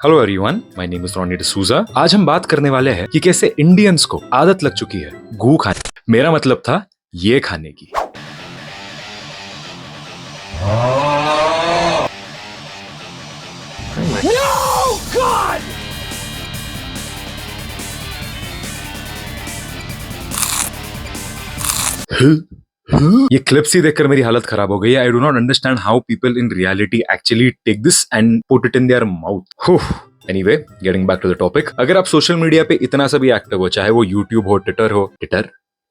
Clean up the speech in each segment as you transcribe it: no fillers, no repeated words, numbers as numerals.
Hello everyone, my name is Ronnie D'Souza. आज हम बात करने वाले हैं कि कैसे इंडियंस को आदत लग चुकी है गू खाने। मेरा मतलब था ये खाने की। No, God! ये क्लिप्स ही देखकर मेरी हालत खराब हो गई है। I do not understand how people in reality actually take this and put it in their mouth. Anyway, getting back to the topic. अगर आप सोशल मीडिया पे इतना सा भी एक्टिव हो, चाहे वो यूट्यूब हो,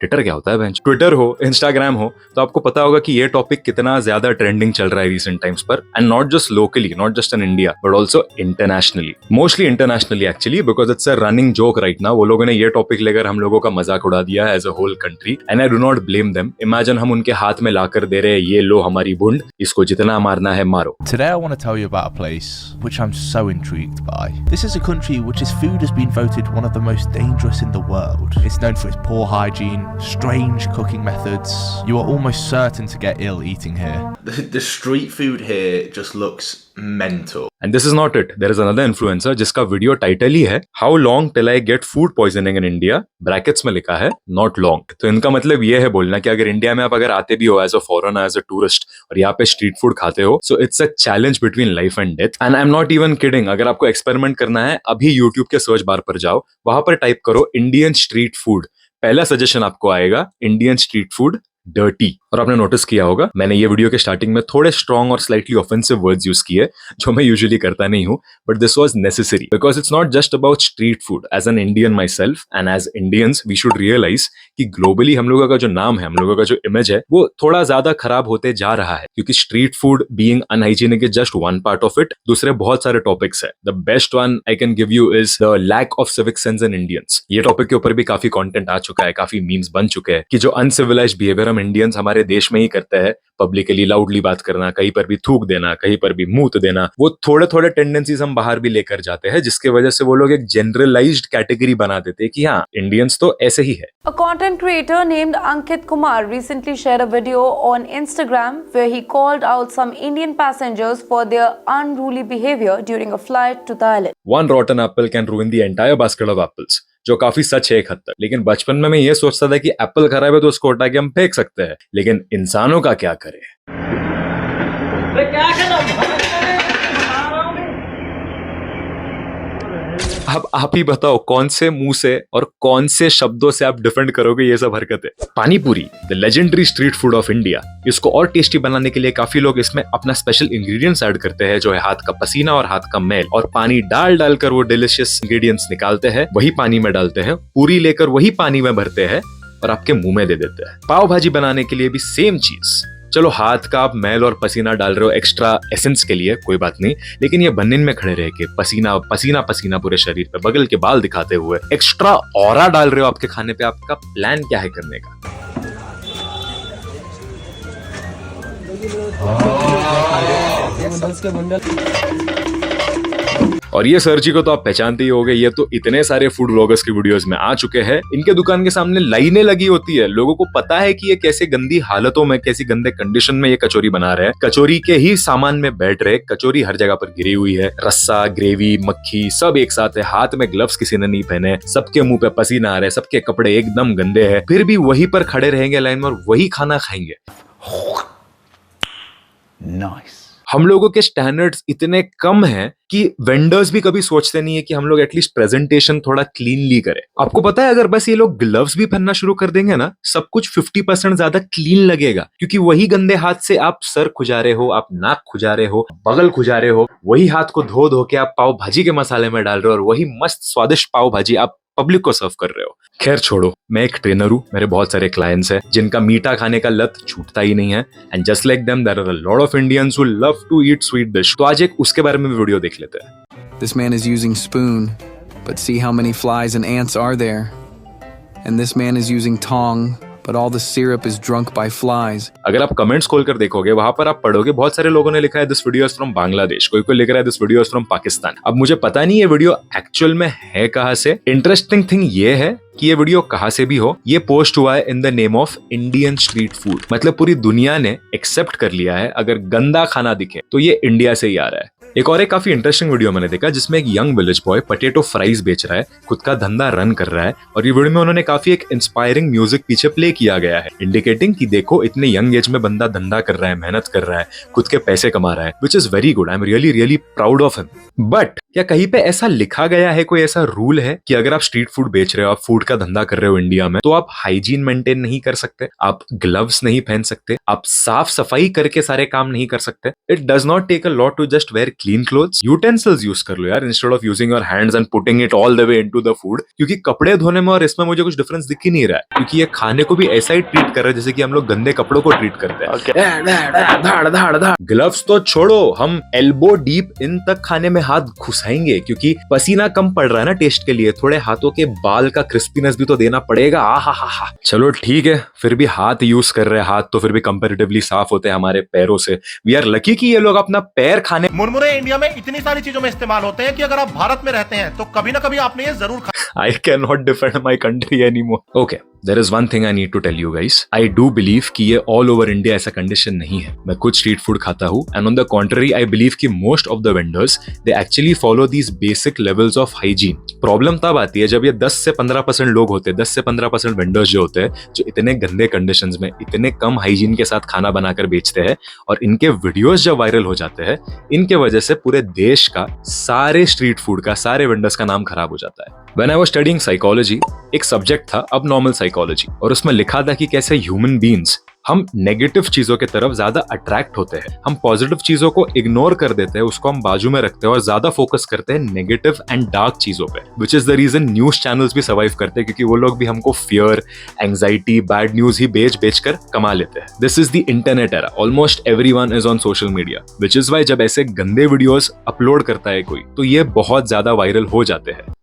ट्विटर क्या होता है बेंच, ट्विटर हो, इंस्टाग्राम हो, तो आपको पता होगा कि ये टॉपिक कितना ज्यादा ट्रेंडिंग चल रहा है रिसेंट टाइम्स पर। And not just locally, not just in India, but also internationally, mostly internationally actually, because it's a running joke right now. वो लोगों ने ये टॉपिक लेकर हम लोगों का मजाक उड़ा दिया है as a whole country, and I do not blame them. Imagine हम उनके हाथ में लाकर दे रहे हैं, ये लो हमारी बूंद, इसको जितना मारना है मारो। Today I want to tell you about a place which I'm so intrigued by. This is a country which its food has been voted one of the most dangerous in the world. It's known for its poor hygiene, strange cooking methods. You are almost certain to get ill eating here. The street food here just looks mental. And this is not it. There is another influencer जिसका video title ही है How long till I get food poisoning in India? Brackets में लिखा है Not long. तो इनका मतलब ये है बोलना कि अगर इंडिया में आप अगर आते भी हो as a foreigner, as a tourist, और यहाँ पे स्ट्रीट फूड खाते हो, so it's a challenge between life and death. And I am not even kidding. अगर आपको एक्सपेरिमेंट करना है, अभी यूट्यूब के सर्च बार पर जाओ, वहां पर टाइप करो इंडियन स्ट्रीट फूड। पहला सजेशन आपको आएगा इंडियन स्ट्रीट फूड डर्टी। और आपने नोटिस किया होगा, मैंने ये वीडियो के स्टार्टिंग में थोड़े स्ट्रॉन्ग और स्लाइटली ऑफेंसिव वर्ड्स यूज किए, जो मैं यूजुअली करता नहीं हूं, but this was necessary because it's not just about street food. As an Indian myself and as Indians we should realise कि ग्लोबली हम लोगों का जो नाम है, हम लोगों का जो इमेज है, वो थोड़ा ज्यादा खराब होते जा रहा है, क्योंकि street food being unhygienic is just one part of it. दूसरे बहुत सारे टॉपिक्स है। The best one I can give you is the lack of civic sense in Indians. ये टॉपिक के ऊपर भी काफी कंटेंट आ चुका है, काफी मीम्स बन चुके हैं कि जो अनसिविलाइज्ड बिहेवियर हम इंडियंस हमारे देश में ही करते हैं, पब्लिकली लाउडली बात करना, कहीं पर भी थूक देना, कहीं पर भी मुंह देना, वो थोड़े थोड़े टेंडेंसीज हम बाहर भी लेकर जाते हैं, जिसकी वजह से वो लोग एक जनरलाइज्ड कैटेगरी बना देते हैं कि हाँ, इंडियंस तो ऐसे ही है। A content creator named Ankit Kumar recently shared a video on Instagram where he called out some Indian passengers for their unruly behavior during a flight to Thailand. One rotten apple can ruin the entire basket of apples. जो काफी सच है एक हद तक। लेकिन बचपन में मैं ये सोचता था कि एप्पल खराब है तो उसको उठा के हम फेंक सकते हैं, लेकिन इंसानों का क्या करें। अब आप ही बताओ, कौन से मुंह से और कौन से शब्दों से आप डिफेंड करोगे ये सब हरकतें। पानी पूरी, the legendary street food of India, इसको और टेस्टी बनाने के लिए काफी लोग इसमें अपना स्पेशल इंग्रेडिएंट्स ऐड करते हैं, जो है हाथ का पसीना और हाथ का मैल, और पानी डालकर वो डिलिशियस इंग्रेडिएंट्स निकालते हैं, वही पानी में डालते हैं, पूरी लेकर वही पानी में भरते हैं और आपके मुंह में दे देते हैं। पाव भाजी बनाने के लिए भी सेम चीज। चलो, हाथ का आप मैल और पसीना डाल रहे हो एक्स्ट्रा एसेंस के लिए, कोई बात नहीं, लेकिन ये बनिन में खड़े रह के पसीना पसीना पसीना पूरे शरीर पे, बगल के बाल दिखाते हुए एक्स्ट्रा ऑरा डाल रहे हो आपके खाने पे। आपका प्लान क्या है करने का? और ये सर जी को तो आप पहचानते ही होंगे, ये तो इतने सारे फूड व्लॉगर्स की वीडियोस में आ चुके हैं। इनके दुकान के सामने लाइनें लगी होती है, लोगों को पता है कि ये कैसे गंदी हालतों में, कैसी गंदे कंडीशन में ये कचौरी बना रहे हैं। कचौरी के ही सामान में बैठ रहे, कचौरी हर जगह पर गिरी हुई है, रस्सा, ग्रेवी, मक्खी सब एक साथ है, हाथ में ग्लव्स किसी ने नहीं पहने, सबके मुंह पे पसीना आ रहा है, सबके कपड़े एकदम गंदे हैं, फिर भी वहीं पर खड़े रहेंगे लाइन में और वही खाना खाएंगे। Nice. हम लोगों के स्टैंडर्ड्स इतने कम हैं कि वेंडर्स भी कभी सोचते नहीं है कि हम लोग एटलीस्ट प्रेजेंटेशन थोड़ा क्लीनली करें। आपको पता है, अगर बस ये लोग ग्लव्स भी पहनना शुरू कर देंगे ना, सब कुछ 50% ज्यादा क्लीन लगेगा, क्योंकि वही गंदे हाथ से आप सर खुजा रहे हो, आप नाक खुजा रहे हो, बगल खुजा रहे हो, वही हाथ को धो धो के आप पाव भाजी के मसाले में डाल रहे हो, और वही मस्त स्वादिष्ट पाव भाजी आप पब्लिक को सर्व कर रहे हो। खैर छोड़ो, मैं एक ट्रेनर हूं, मेरे बहुत सारे क्लाइंट्स हैं जिनका मीठा खाने का लत छूटता ही नहीं है, and just like them there are a lot of Indians who love to eat sweet dish. तो आज एक उसके बारे में वीडियो देख लेते हैं। This man is using spoon, but see how many flies and ants are there. And this man is using tong, but all the syrup is drunk by flies. अगर आप कमेंट्स खोल कर देखोगे, वहां पर आप पढ़ोगे, बहुत सारे लोगों ने लिखा है this video is from Bangladesh, कोई लिख रहा है this video is from Pakistan. अब मुझे पता नहीं ये वीडियो एक्चुअल में है कहां से। इंटरेस्टिंग थिंग ये है कि ये वीडियो कहां से भी हो, ये पोस्ट हुआ है in the name of Indian street food. मतलब पूरी दुनिया ने एक्सेप्ट कर लिया है, अगर गंदा खाना दिखे तो ये इंडिया से ही आ रहा है। एक और एक काफी इंटरेस्टिंग वीडियो मैंने देखा जिसमें एक young village boy potato fries बेच रहा है, खुद का धंधा रन कर रहा है, और ये वीडियो में उन्होंने काफी एक इंस्पायरिंग म्यूजिक पीछे प्ले किया गया है, इंडिकेटिंग कि देखो इतने यंग एज में बंदा धंधा कर रहा है, मेहनत कर रहा है, खुद के पैसे कमा रहा है, which is very good. I am really really proud of him. But क्या कहीं पे ऐसा लिखा गया है, कोई ऐसा रूल है कि अगर आप स्ट्रीट फूड बेच रहे हो, आप फूड का धंधा कर रहे हो इंडिया में, तो आप हाइजीन मेंटेन नहीं कर सकते, आप ग्लव्स नहीं पहन सकते, आप साफ सफाई करके सारे काम नहीं कर सकते? It does not take a lot to just wear clean clothes. Utensils use कर लो यार, instead of using your hands and putting it all the way into the food, क्योंकि कपड़े धोने में और इसमें मुझे कुछ डिफरेंस दिख ही नहीं रहा है, क्योंकि ये खाने को भी ऐसा ही ट्रीट कर रहे हैं जैसे कि हम लोग गंदे कपड़ों को ट्रीट करते हैं। ग्लव्स तो छोड़ो, हम एल्बो डीप इन तक खाने में हाथ घुसाएंगे, क्योंकि पसीना कम पड़ रहा है ना टेस्ट के लिए, थोड़े हाथों के बाल का क्रिस्पीनेस भी तो देना पड़ेगा। आहा। चलो ठीक है, फिर भी हाथ यूज कर रहे हैं, हाथ तो फिर भी कंपैरेटिवली साफ होते हैं हमारे पैरों से। वी आर लकी कि ये लोग अपना पैर खाने। मुरमुरे इंडिया में इतनी सारी चीजों में इस्तेमाल होते हैं कि अगर आप भारत में रहते हैं तो कभी ना कभी आपने ये जरूर खाया। I cannot defend my country anymore. Okay. There is one thing I need to tell you guys. I do believe कि ये all over India ऐसा condition नहीं है। मैं खुद street food खाता हूँ, and on the contrary, I believe कि most of the vendors they actually follow these basic levels of hygiene. Problem तब आती है जब ये 10 से 15% लोग होते हैं, 10 से 15% vendors जो होते हैं, जो इतने गंदे conditions में इतने कम hygiene के साथ खाना बनाकर बेचते हैं, और इनके videos जब वायरल हो जाते हैं, इनके वजह से पूरे देश का, सारे street food का, सारे vendors का नाम खराब हो जाता है। When I was studying psychology, एक सब्जेक्ट था abnormal psychology, और उसमें लिखा था कि कैसे ह्यूमन बीइंग्स हम नेगेटिव चीजों की तरफ ज्यादा अट्रैक्ट होते हैं, हम पॉजिटिव चीजों को इग्नोर कर देते हैं, उसको हम बाजू में रखते हैं और ज्यादा फोकस करते हैं नेगेटिव एंड डार्क चीजों पे, which is the reason news channels भी सर्वाइव करते हैं, क्योंकि वो लोग भी हमको फियर, एंजाइटी, बैड न्यूज ही बेच कर कमा लेते हैं। This is the internet era, almost everyone is on social media, which is why जब ऐसे गंदे वीडियोस अपलोड करता है कोई, तो ये बहुत ज्यादा वायरल हो जाते हैं।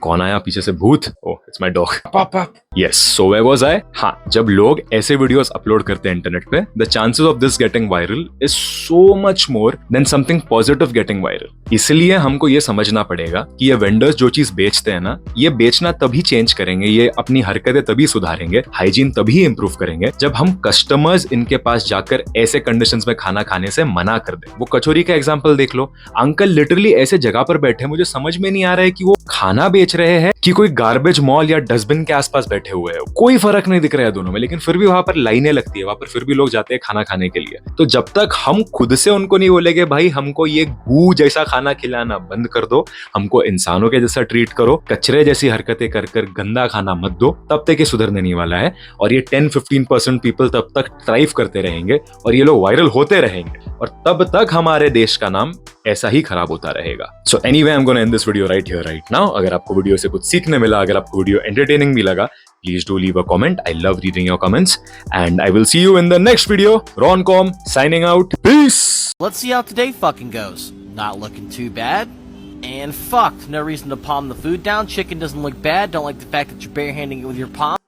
कौन आया पीछे से? भूत? Oh, it's my dog. पापा। Yes, so where was I? हाँ, जब लोग ऐसे वीडियोस अपलोड करते हैं इंटरनेट पे, the chances of this getting viral is so much more than something positive getting viral. इसलिए हमको ये समझना पड़ेगा कि ये वेंडर्स जो चीज बेचते हैं ना, ये बेचना तभी चेंज करेंगे, ये अपनी हरकतें तभी सुधारेंगे, हाइजीन तभी इंप्रूव करेंगे, जब हम कस्टमर्स इनके पास जाकर ऐसे कंडीशंस में खाना खाने से मना कर दे। वो कचौरी का एग्जाम्पल देख लो, अंकल लिटरली ऐसे जगह पर बैठे, मुझे समझ में नहीं आ रहा है कि वो खाना बेच रहे हैं कि कोई गार्बेज मॉल या डस्टबिन के आसपास बैठे हुए हैं। कोई फर्क नहीं दिख रहा है दोनों में, लेकिन फिर भी वहां पर लाइनें लगती है, वहां पर फिर भी लोग जाते हैं खाना खाने के लिए। तो जब तक हम खुद से उनको नहीं बोलेंगे भाई हमको ये गू जैसा खाना खिलाना बंद कर दो, हमको इंसानों के जैसा ट्रीट करो, कचरे जैसी हरकतें कर कर गंदा खाना मत दो, तब तक ये सुधरने नहीं वाला है। और ये 10-15% पीपल तब तक थ्राइव करते रहेंगे और ये लोग वायरल होते रहेंगे, और तब तक हमारे देश का नाम ऐसा ही खराब होता रहेगा। So anyway, I am gonna and this video right here right now. अगर आपको वीडियो से कुछ सीखने मिला, अगर आपको वीडियो एंटरटेनिंग भी लगा, please do leave a comment. I love reading your comments, and I will see you in the next video. Roncom signing out. Peace. Let's see how today fucking goes. Not looking too bad. And fucked. No reason to palm the food down. Chicken doesn't look bad. Don't like the fact that you're barehanding it with your palm.